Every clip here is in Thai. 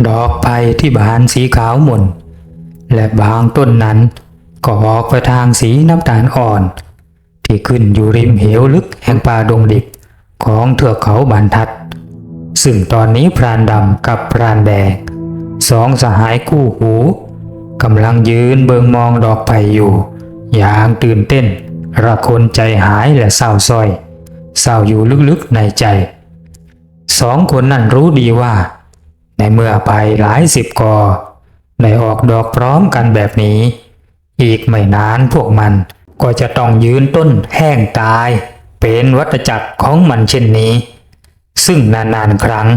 ดอกไผ่ที่บานสีขาวหม่นและบางต้นนั้นก็ออกไปทางสีน้ำตาลอ่อนที่ขึ้นอยู่ริมเหวลึกแห่งป่าดงดิบของเทือกเขาบรรทัดซึ่งตอนนี้พรานดำกับพรานแดงสองสหายคู่หูกำลังยืนเบิงมองดอกไผ่อยู่อย่างตื่นเต้นระคนใจหายและเศร้าส้อยเศร้าอยู่ลึกๆในใจสองคนนั้นรู้ดีว่าในเมื่อไผ่หลายสิบกอได้ออกดอกพร้อมกันแบบนี้อีกไม่นานพวกมันก็จะต้องยืนต้นแห้งตายเป็นวัฏจักรของมันเช่นนี้ซึ่งนานๆครั้ง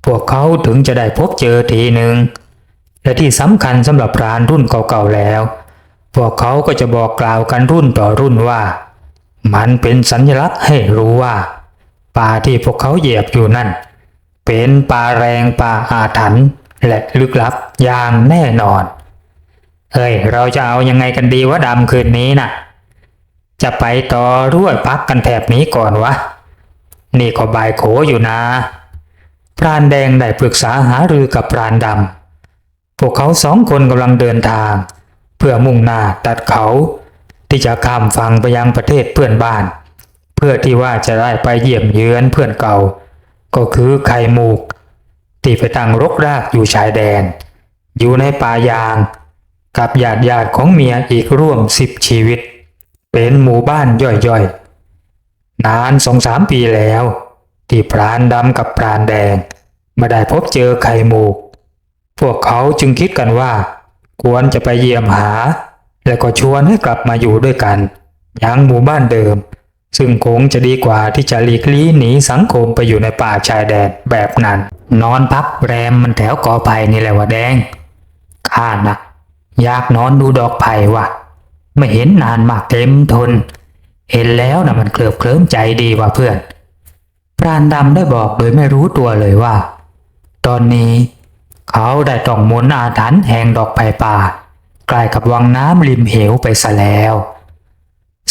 พวกเขาถึงจะได้พบเจอทีหนึ่งและที่สำคัญสำหรับพรานรุ่นเก่าๆแล้วพวกเขาก็จะบอกกล่าวกันรุ่นต่อรุ่นว่ามันเป็นสัญลักษณ์ให้รู้ว่าป่าที่พวกเขาเหยียบอยู่นั่นเป็นป่าแรงป่าอาถรรพ์และลึกลับอย่างแน่นอนเฮ้ยเราจะเอายังไงกันดีวะดำคืนนี้น่ะจะไปต่อรั่วพักกันแถบนี้ก่อนวะนี่ก็บ่ายโขอยู่นะพรานแดงได้ปรึกษาหารือกับพรานดำพวกเขาสองคนกำลังเดินทางเพื่อมุ่งหน้าตัดเขาที่จะข้ามฝั่งไปยังประเทศเพื่อนบ้านเพื่อที่ว่าจะได้ไปเยี่ยมเยือนเพื่อนเก่าก็คือไข่มูกที่ไปตั้งรกรากอยู่ชายแดนอยู่ในป่ายางกับญาติของเมียอีกร่วม10 ชีวิตเป็นหมู่บ้านย่อยๆนาน2-3 ปีแล้วที่พรานดำกับพรานแดงไม่ได้พบเจอไข่มูกพวกเขาจึงคิดกันว่าควรจะไปเยี่ยมหาและก็ชวนให้กลับมาอยู่ด้วยกันยังหมู่บ้านเดิมซึ่งคงจะดีกว่าที่จะหลีกลี่หนีสังคมไปอยู่ในป่าชายแดนแบบนั้นนอนพักแรมมันแถวกอไผ่นี่แหละวะแดงข้านะอยากนอนดูดอกไผ่ว่ะไม่เห็นนานมากเต็มทนเห็นแล้วนะมันเคลิ้มใจดีว่ะเพื่อนพรานดำได้บอกโดยไม่รู้ตัวเลยว่าตอนนี้เขาได้ต้องมนต์อาถรรพ์แห่งดอกไผ่ป่าใกล้กับวังน้ำริมเหวไปซะแล้ว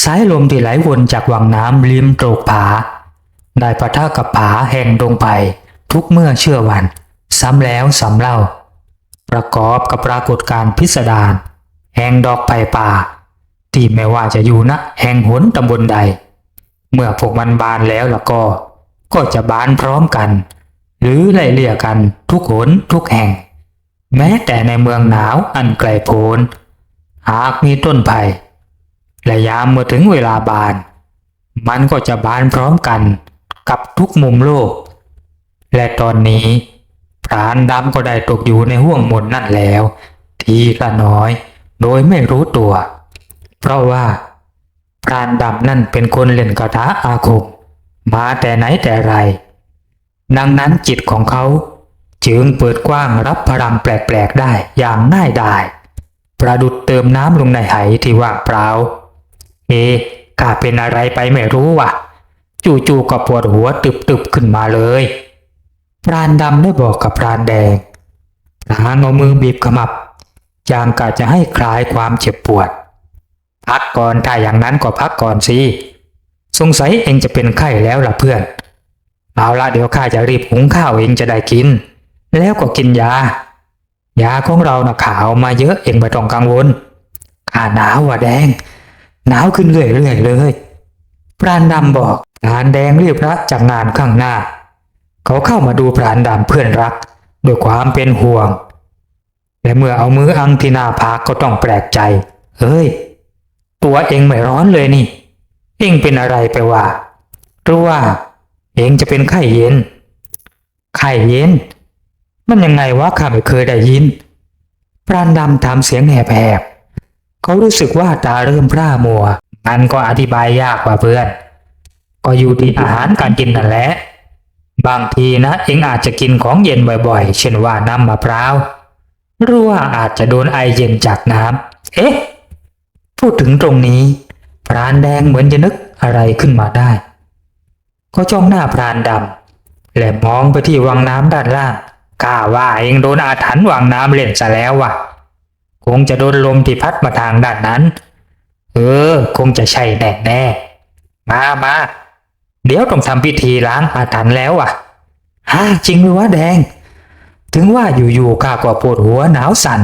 สายลมที่ไหลวนจากวังน้ำริมโตรกผาได้ปะทะกับผาแห่งดงไผ่ทุกเมื่อเชื่อวันซ้ำแล้วซ้ำเล่าประกอบกับปรากฏการณ์พิสดารแห่งดอกไผ่ป่าที่ไม่ว่าจะอยู่ณแห่งหนตำบลใดเมื่อพวกมันบานแล้วก็จะบานพร้อมกันหรือไล่เลี่ยกันทุกหนทุกแห่งแม้แต่ในเมืองหนาวอันไกลโพ้นหากมีต้นไผ่และยามเมื่อถึงเวลาบานมันก็จะบานพร้อมกันกับทุกมุมโลกและตอนนี้พรานดำก็ได้ตกอยู่ในห้วงมนต์นั่นแล้วทีละน้อยโดยไม่รู้ตัวเพราะว่าพรานดำนั่นเป็นคนเล่นคาถาอาคมมาแต่ไหนแต่ไรดังนั้นจิตของเขาจึงเปิดกว้างรับพลังแปลกๆได้อย่างง่ายดายประดุจเติมน้ำลงในไหที่ว่างเปล่าข้าเป็นอะไรไปไม่รู้ว่ะจู่ๆก็ปวดหัวตึบๆขึ้นมาเลยพรานดำได้บอกกับพรานแดงพลางเอามือบีบขมับจางกะจะให้คลายความเจ็บปวดพักก่อนถ้าอย่างนั้นก็พักก่อนสิสงสัยเองจะเป็นไข้แล้วล่ะเพื่อนเอาละเดี๋ยวข้าจะรีบหุงข้าวเองจะได้กินแล้วก็กินยาของเรานะข่าวมาเยอะเองไม่ต้องกังวลข้าหนาวว่ะแดงหนาวขึ้นเรื่อยๆเลยพรานดำบอกพรานแดงรีบละจากงานข้างหน้าเขาเข้ามาดูพรานดำเพื่อนรักด้วยความเป็นห่วงและเมื่อเอามืออังที่หน้าผากก็ต้องแปลกใจเฮ้ยตัวเองไม่ร้อนเลยนี่เองเป็นอะไรไปวะหรือว่าเองจะเป็นไข้เย็นมันยังไงวะข้าไม่เคยได้ยินพรานดำทำเสียงแหบๆเขารู้สึกว่าตาเริ่มพร่ามัวมันก็อธิบายยากกว่าเพื่อนก็อยู่ที่อาหารการกินนั่นแหละบางทีนะเองอาจจะกินของเย็นบ่อยๆเช่นว่าน้ำมะพร้าวหรือว่าอาจจะโดนไอเย็นจากน้ำพูดถึงตรงนี้พรานแดงเหมือนจะนึกอะไรขึ้นมาได้ก็จ้องหน้าพรานดำและมองไปที่วังน้ำด้านล่างข้าว่าเองโดนอาถรรพ์วังน้ำเล่นซะแล้วว่ะคงจะโดนลมที่พัดมาทางด้านนั้นคงจะใช่แน่มาเดี๋ยวต้องทำพิธีล้างอาถรรพ์แล้วว่ะจริงหรือวะแดง ถึ ถึงว่าอยู่ๆข้าก็ปวดหัวหนาวสั่น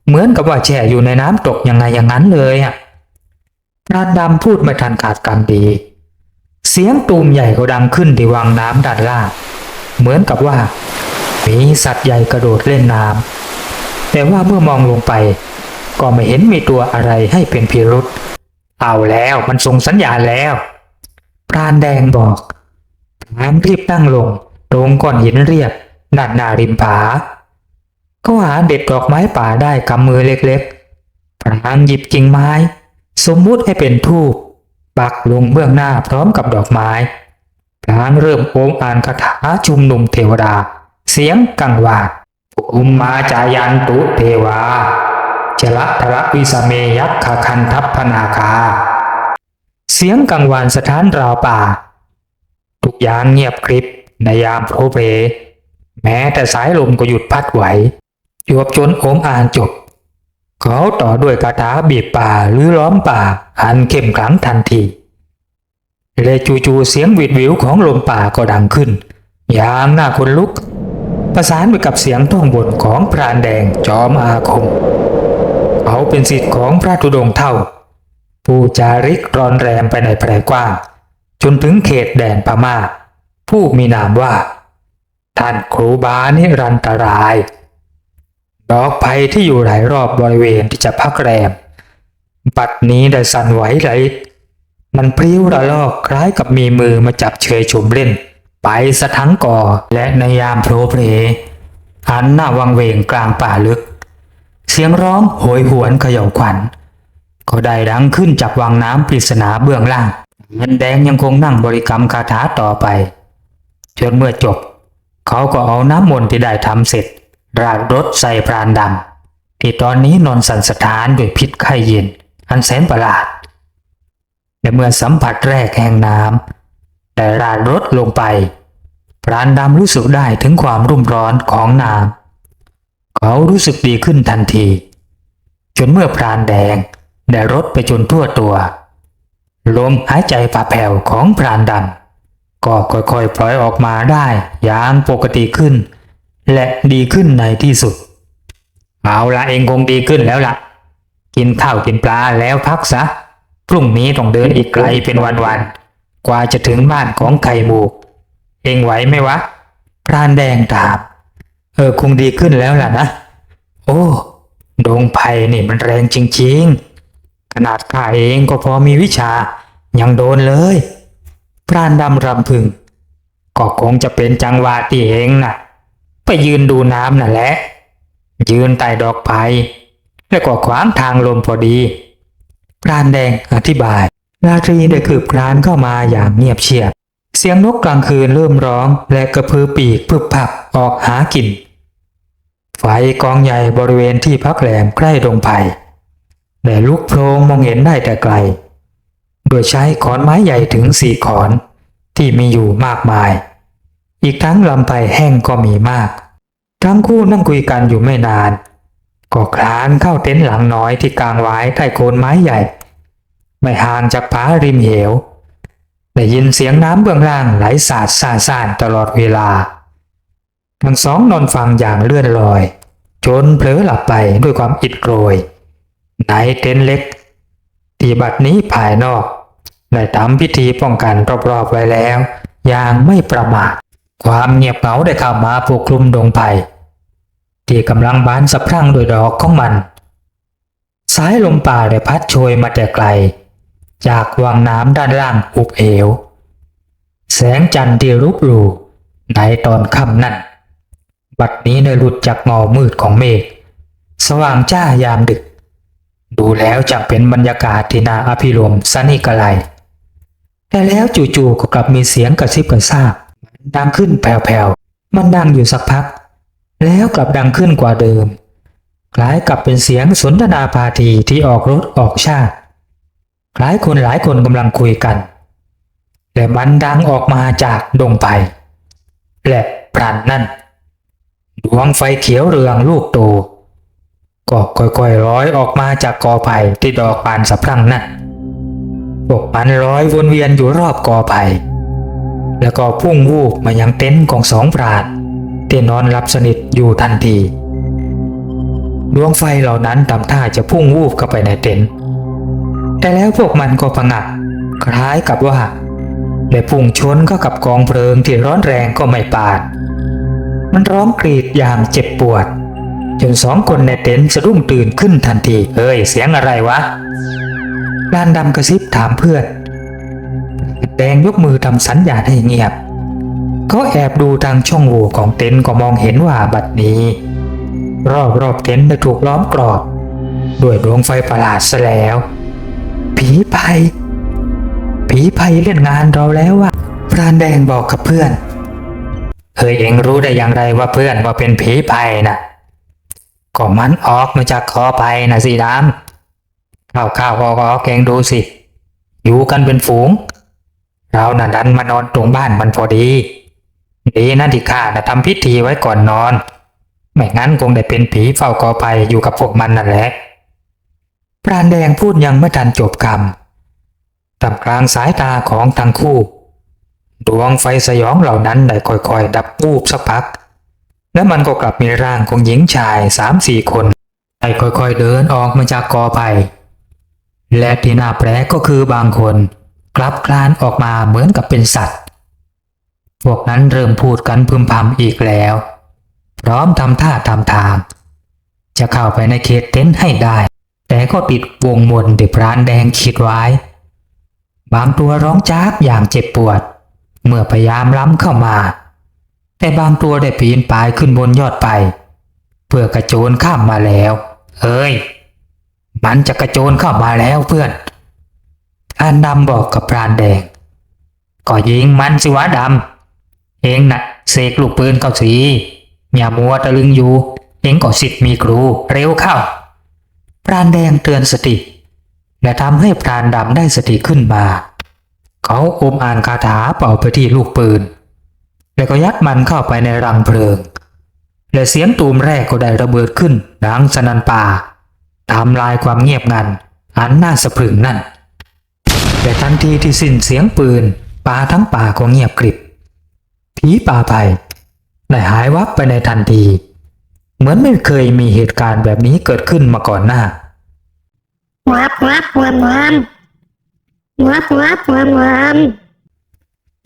เหมือนกับว่าแช่อยู่ในน้ำตกยังไงอย่างนั้นเลยอ่ะพรานดำพูดไม่ทันขาดคำดีเสียงตูมใหญ่ก็ดังขึ้นที่วังน้ำด้านล่างเหมือนกับว่ามีสัตว์ใหญ่กระโดดเล่นน้ำแต่ว่าเมื่อมองลงไปก็ไม่เห็นมีตัวอะไรให้เป็นพิรุษเอาแล้วมันส่งสัญญาณแล้วพรานแดงบอกพรานรีบนั่งลงตรงก้อนหินเรียบด้านหน้าริมผาเขาหาเด็ดดอกไม้ป่าได้กำมือเล็กๆพรานหยิบกิ่งไม้สมมุติให้เป็นธูปปักลงเบื้องหน้าพร้อมกับดอกไม้พรานเริ่มโอมอ่านคาถาชุมนุมเทวดาเสียงกังวานอุมมาจายันตุเทวาจละทระวิสเมยักขคันทัพพนาคาเสียงกังวานสถานราวป่าทุกอย่างเงียบกริบในยามโพเพแม้แต่สายลมก็หยุดพัดไหวจวบจนโอมอ่านจบเขาต่อด้วยคาถาบีบป่าหรือล้อมป่าอันเข้มขลังทันทีและจู่ๆเสียงวิดวิวของลมป่าก็ดังขึ้นอย่างน่าขนลุกประสานไปกับเสียงท่องบทของพรานแดงจอมอาคมเขาเป็นศิษย์ของพระธุดงค์เท่าผู้จาริกรอนแรมไปในแผ่กว้างจนถึงเขตแดนพม่าผู้มีนามว่าท่านครูบานิรันตรายดอกไผ่ที่อยู่หลายรอบบริเวณที่จะพักแรมบัดนี้ได้สั่นไหวไหลมันพลิ้วระลอกคล้ายกับมีมือมาจับเชยชมเล่นไปสะทั้งก่อและในยามโผล่เพลอันหน้าวังเวงกลางป่าลึกเสียงร้องโหยหวนเขย่าขวัญก็ได้ดังขึ้นจากวังน้ำปริศนาเบื้องล่างเงินแดงยังคงนั่งบริกรรมคาถาต่อไปจนเมื่อจบเขาก็เอาน้ำมนต์ที่ได้ทำเสร็จราดรถใส่พรานดำที่ตอนนี้นอนสั่นสะท้านด้วยพิษไข้เย็นอันแสนประหลาดและเมื่อสัมผัสแรกแห่งน้ำแต่ราดรถลงไปพรานดำรู้สึกได้ถึงความรุ่มร้อนของน้ำเขารู้สึกดีขึ้นทันทีจนเมื่อพรานแดงได้รดไปจนทั่วตัวลมหายใจฝ่าแผ่วของพรานดำก็ค่อยๆปล่อยออกมาได้อย่างปกติขึ้นและดีขึ้นในที่สุดเอาละเองคงดีขึ้นแล้วล่ะกินข้าวกินปลาแล้วพักซะพรุ่งนี้ต้องเดินอีกไกลเป็นวันๆกว่าจะถึงบ้านของไข่มูกเองไหวไหมวะพรานแดงถามคงดีขึ้นแล้วล่ะนะโอ้ดงไผ่นี่มันแรงจริงๆขนาดข้าเองก็พอมีวิชายังโดนเลยพรานดำรำพึงก็คงจะเป็นจังหวะที่เองน่ะไปยืนดูน้ำน่ะแหละยืนใต้ดอกไผ่แล้วก็ขวางทางลมพอดีพรานแดงอธิบายราตรีได้คืบคลานเข้ามาอย่างเงียบเชียบเสียงนกกลางคืนเริ่มร้องและกระพือปีกพึบพับออกหากินไฟกองใหญ่บริเวณที่พักแรมใกล้ดงไผ่ได้ลุกโพลงมองเห็นได้แต่ไกลโดยใช้ขอนไม้ใหญ่ถึง4 ขอนที่มีอยู่มากมายอีกทั้งลำไผ่แห้งก็มีมากทั้งคู่นั่งคุยกันอยู่ไม่นานก็คลานเข้าเต็นท์หลังน้อยที่กางไว้ใต้โคนไม้ใหญ่ไม่ห่างจากผาริมเหวได้ยินเสียงน้ำเบื้องล่างไหลสาดซ่านตลอดเวลาทั้งสองนอนฟังอย่างเลื่อนลอยจนเผลอหลับไปด้วยความอิดโรยในเต็นท์เล็กที่บัดนี้ภายนอกได้ทำพิธีป้องกันรอบๆไว้แล้วอย่างไม่ประมาทความเงียบเหงาได้เข้ามาปกคลุมดงไผ่ที่กำลังบานสะพรั่งด้วยดอกของมันสายลมป่าได้พัดโชยมาแต่ไกลจากวังน้ำด้านล่างอุบเหวแสงจันทร์ที่รุกรูในตอนค่ำนั้นบัดนี้ได้หลุดจากเงามืดของเมฆสว่างจ้ายามดึกดูแล้วจะเป็นบรรยากาศที่น่าอภิรมย์สนิกไลแต่แล้วจู่ๆก็กลับมีเสียงกระซิบกระซาบดังขึ้นแผ่วๆมันดังอยู่สักพักแล้วกลับดังขึ้นกว่าเดิมคล้ายกับเป็นเสียงสนทนาพาทีที่ออกรถออกชาติคล้ายคนหลายคนกำลังคุยกันและมันดังออกมาจากดงไผ่และพรันนั่นดวงไฟเขียวเรืองลูกโตก็ค่อยๆลอยออกมาจากกอไผ่ที่ดอกบานสะพรั่งนั่นพวกมันลอยวนเวียนอยู่รอบกอไผ่แล้วก็พุ่งวูบมายังเต็นท์ของ2 พราน ที่นอนหลับสนิทอยู่ทันทีดวงไฟเหล่านั้นทำท่าจะพุ่งวูบเข้าไปในเต็นท์แต่แล้วพวกมันก็ผงะคล้ายกับว่าได้พุ่งชนเข้ากับกองเพลิงที่ร้อนแรงก็ไม่ปานมันร้องกรีดอย่างเจ็บปวดจน2 คนในเต็นท์สะดุ้งตื่นขึ้นทันทีเฮ้ยเสียงอะไรวะพรานดำกระซิบถามเพื่อนแดงยกมือทำสัญญาณให้เงียบเขาแอบดูทางช่องโหว่ของเต็นท์ก็มองเห็นว่าบัดนี้รอบเต็นท์ได้ถูกล้อมกรอบด้วยดวงไฟประหลาดซะแล้วผีไพเล่นงานเราแล้วว่ะพรานแดงบอกกับเพื่อนเฮ้ยเอ็งรู้ได้อย่างไรว่าเพื่อนว่าเป็นผีไพนะก็มันออกมาจากคอไพนะสิดำเข้าออกเอ็งดูสิอยู่กันเป็นฝูงเราน่ะดันมานอนตรงบ้านมันพอดีนะที่ข้าน่ะทำพิธีไว้ก่อนนอนไม่งั้นคงได้เป็นผีเฝ้ากอไผ่อยู่กับพวกมันนั่นแหละพรานแดงพูดยังไม่ทันจบคำท่ามกลางสายตาของทั้งคู่ดวงไฟสยองเหล่านั้นได้ค่อยๆดับวูบสักพักแล้วมันก็กลับมีร่างของหญิงชาย 3-4 คนได้ค่อยๆเดินออกมาจากกอไผ่และที่น่าแปลกก็คือบางคนกลับคลานออกมาเหมือนกับเป็นสัตว์พวกนั้นเริ่มพูดกันพึมพำอีกแล้วพร้อมทำท่าทำทางจะเข้าไปในเขตเต็นท์ให้ได้แต่ก็ติดวงมนที่พรานแดงคิดไว้บางตัวร้องจากอย่างเจ็บปวดเมื่อพยายามล้ำเข้ามาแต่บางตัวได้ปีนป่ายขึ้นบนยอดไปเพื่อกระโจนข้ามมาแล้วเอ้ยมันจะกระโจนเข้ามาแล้วเพื่อนพรานดำบอกกับพรานแดงก็ยิงมันสิวะดำเองน่ะเสกลูกปืนเข้าสิอย่ามัวตะลึงอยู่เองก็สิทธิ์มีครูเร็วเข้าพรานแดงเตือนสติและทำให้พรานดำได้สติขึ้นมาเขาอมอ่านคาถาเป่าไปที่ลูกปืนแล้วก็ยัดมันเข้าไปในรังเพลิงและเสียงตูมแรกก็ได้ระเบิดขึ้นดังสนั่นป่าทำลายความเงียบงันอันน่าสะพรึงนั่นแต่ทันทีที่สิ้นเสียงปืนป่าทั้งป่าก็เงียบกริบผีป่าไผ่ได้หายวับไปในทันทีเหมือนไม่เคยมีเหตุการณ์แบบนี้เกิดขึ้นมาก่อนหน้า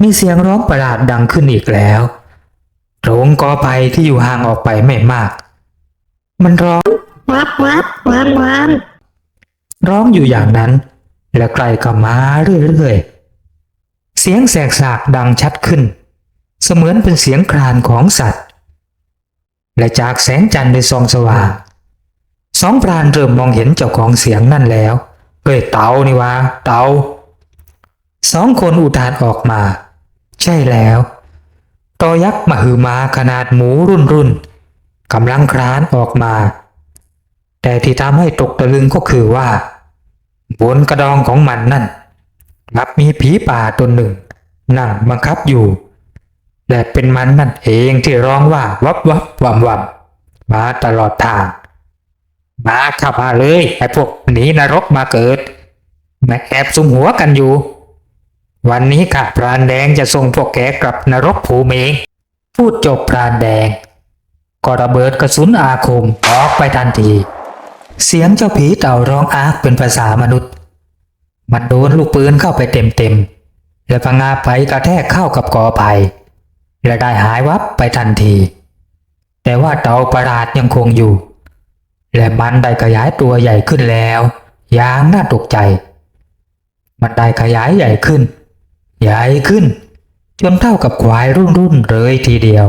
มีเสียงร้องประหลาดดังขึ้นอีกแล้วโรงกอไผ่ที่อยู่ห่างออกไปไม่มากมันร้องอยู่อย่างนั้นและใกล้เข้ามาเรื่อยๆเสียงแสกสากดังชัดขึ้นเสมือนเป็นเสียงครานของสัตว์และจากแสงจันทร์ในส่องสว่าง2 พรานเริ่มมองเห็นเจ้าของเสียงนั่นแล้วเฮ้ยเต่านี่วะเต่า2 คนอุทานออกมาใช่แล้วตอยักษ์มหึมาขนาดหมูรุ่นกำลังคลานออกมาแต่ที่ทำให้ตกตะลึงก็คือว่าบนกระดองของมันนั่นกลับมีผีป่าตนหนึ่งนั่งบังคับอยู่และเป็นมันนั่นเองที่ร้องว่าวับวับมาตลอดทางมาขับมาเลยไอ้พวกหนีนรกมาเกิดมาแอบซุ่มหัวกันอยู่วันนี้ข้าพรานแดงจะส่งพวกแกกลับนรกภูมิพูดจบพรานแดงก็ระเบิดกระสุนอาคมออกไปทันทีเสียงเจ้าผีเต่าร้องอาเป็นภาษามนุษย์มันโดนลูกปืนเข้าไปเต็มและพังงาไปกระแทกเข้ากับกอไผ่และได้หายวับไปทันทีแต่ว่าเต่าประหลาดยังคงอยู่และมันได้ขยายตัวใหญ่ขึ้นแล้วอย่างน่าตกใจมันได้ขยายใหญ่ขึ้นจนเท่ากับควายรุ่นเลยทีเดียว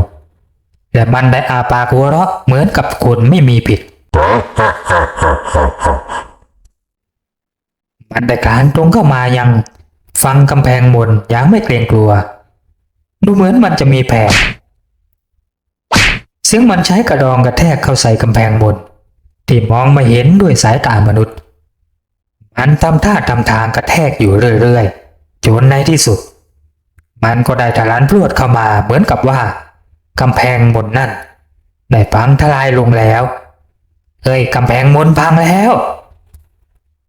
และมันได้อาปากหัวเราะเหมือนกับคนไม่มีผิดมันได้คลานตรงเข้ามายังฟังกำแพงมนอย่างไม่เกรงกลัวดูเหมือนมันจะมีแผลเสียงมันใช้กระดองกระแทกเข้าใส่กำแพงมนที่มองไม่เห็นด้วยสายตามนุษย์มันทำท่าทำทางกระแทกอยู่เรื่อยๆจนในที่สุดมันก็ได้ทะลันพรวดเข้ามาเหมือนกับว่ากำแพงมนนั่นได้พังทลายลงแล้วเอ้ยกำแพงมนพังแล้ว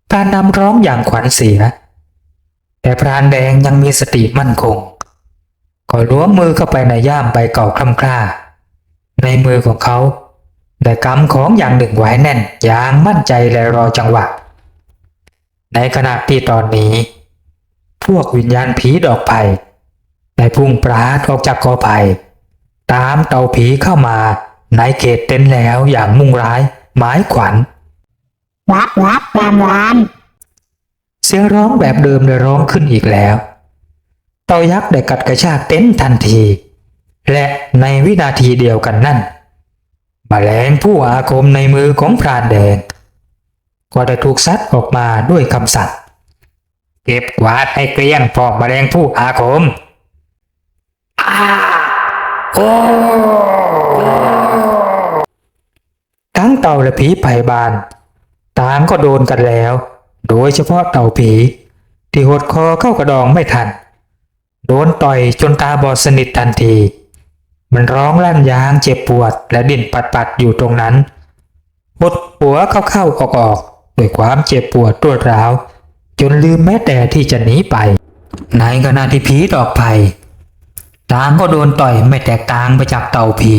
พรานดำร้องอย่างขวัญเสียแต่พรานแดงยังมีสติมั่นคงก็ล้วงมือเข้าไปในย่ามใบเก่าคล่ำคล้า ในมือของเขาได้กำของอย่างหนึ่งไว้แน่นอย่างมั่นใจและรอจังหวะในขณะที่ตอนนี้พวกวิญญาณผีดอกไผ่ได้พุ่งปราดออกจากกอไผ่ตามเต่าผีเข้ามาในเขตเต็นท์แล้วอย่างมุ่งร้ายหมายขวัญวับวับวามวามเสียงร้องแบบเดิมได้ร้องขึ้นอีกแล้วเต่ายักษ์ได้กัดกระชากเต็นท์ทันทีและในวินาทีเดียวกันนั่นแมลงผู้อาคมในมือของพรานแดงก็ได้ถูกซัดออกมาด้วยคำสั่งเก็บกวาดให้เกลี้ยงพวกแมลงผู้อาคมโอ้ทั้งเต่าและผีไผ่บานต่างก็โดนกันแล้วโดยเฉพาะเต่าผีที่หดคอเข้ากระดองไม่ทันโดนต่อยจนตาบอดสนิททันทีมันร้องลั่นยางเจ็บปวดและดิ้นปัดๆอยู่ตรงนั้นหดหัวเข้าๆออกๆด้วยความเจ็บปวดรวดร้าวจนลืมแม้แต่ที่จะหนีไปในขณะที่ผีดอกไผ่ต่างก็โดนต่อยไม่แตกต่างไปจากเต่าผี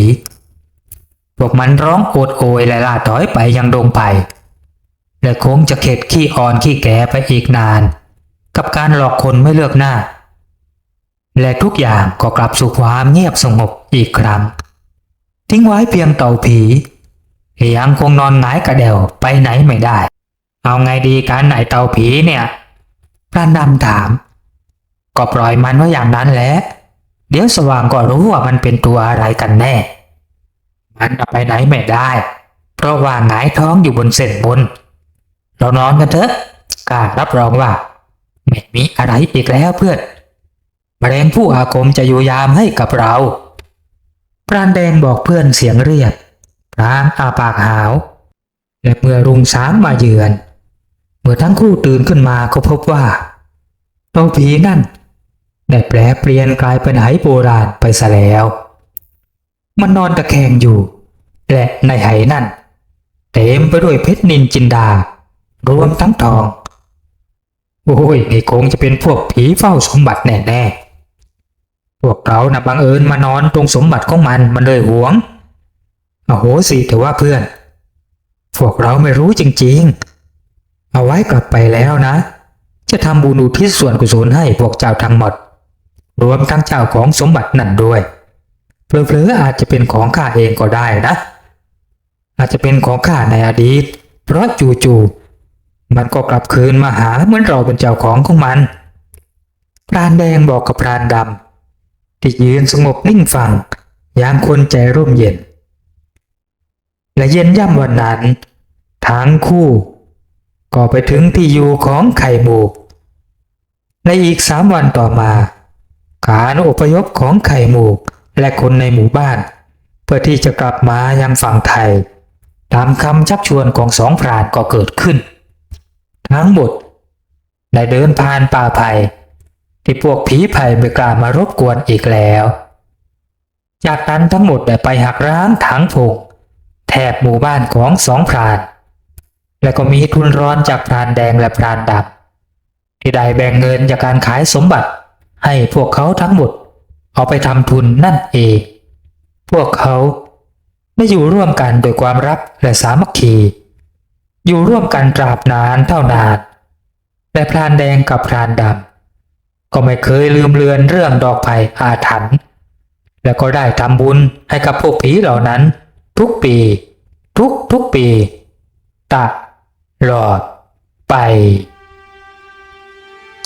พวกมันร้องโอดโอยและล่าถอยไปยังดงไผ่และคงจะเข็ดขี้อ่อนขี้แก่ไปอีกนานกับการหลอกคนไม่เลือกหน้าและทุกอย่างก็กลับสู่ความเงียบสงบอีกครั้งทิ้งไว้เพียงเต่าผียังคงนอนหงายกระเดี่ยวไปไหนไม่ได้เอาไงดีการไหนเต่าผีเนี่ยพรานดำถามก็ปล่อยมันไว้อย่างนั้นแหละเดี๋ยวสว่างก็รู้ว่ามันเป็นตัวอะไรกันแน่มันไปไหนไม่ได้เพราะว่าหงายท้องอยู่บนเส้นบนเรานอนกันเถอะกล้ารับรองว่าไม่มีอะไรอีกแล้วเพื่อนแมลงผู้อาคมจะอยู่ยามให้กับเราพรานแดงบอกเพื่อนเสียงเรียบพรางอาปากหาวและเมื่อรุ่งสางมาเยือนเมื่อทั้งคู่ตื่นขึ้นมาก็พบว่าเต่าผีนั่นได้แปลเปลี่ยนกลายเป็นไหโบราณไปซะแล้วมันนอนตะแคงอยู่และในไหนั่นเต็มไปด้วยเพชรนินจินดารวมทั้งทองโอ้ยนี่คงจะเป็นพวกผีเฝ้าสมบัติแน่ๆพวกเรานะบังเอิญมานอนตรงสมบัติของมันเลยหวงโอ้โหสิแต่ว่าเพื่อนพวกเราไม่รู้จริงๆเอาไว้กลับไปแล้วนะจะทำบุญอุทิศส่วนกุศลให้พวกเจ้าทั้งหมดรวมทั้งเจ้าของสมบัตินั่นด้วยเผลอๆอาจจะเป็นของข้าเองก็ได้นะอาจจะเป็นของข้าในอดีตเพราะจู่ๆมันก็กลับคืนมาหาเหมือนเราเป็นเจ้าของมันพรานแดงบอกกับพรานดำที่ยืนสงบนิ่งฟังอย่างคนใจร่มเย็นและเย็นย่ำวันนั้นทั้งคู่ก็ไปถึงที่อยู่ของไข่มูกในอีก3 วันต่อมาการอพยพของไข่มูกและคนในหมู่บ้านเพื่อที่จะกลับมายังฝั่งไทยตามคำชักชวนของ2 พรานก็เกิดขึ้นทั้งหมดได้เดินผ่านป่าไผ่ที่พวกผีไผ่ไม่กล้ามารบกวนอีกแล้วจากนั้นทั้งหมดได้ไปหักร้างถางพงแถบหมู่บ้านของ2 พรานและก็มีทุนร้อนจากพรานแดงและพรานดำที่ได้แบ่งเงินจากการขายสมบัติให้พวกเขาทั้งหมดเอาไปทำทุนนั่นเองพวกเขาได้อยู่ร่วมกันโดยความรักและสามัคคีอยู่ร่วมกันตราบนานเท่านานและพรานแดงกับพรานดำก็ไม่เคยลืมเลือนเรื่องดอกไผ่อาถรรพ์และก็ได้ทำบุญให้กับพวกผีเหล่านั้นทุกปีทุกปีตลอดไป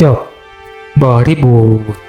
จบบริบูรณ์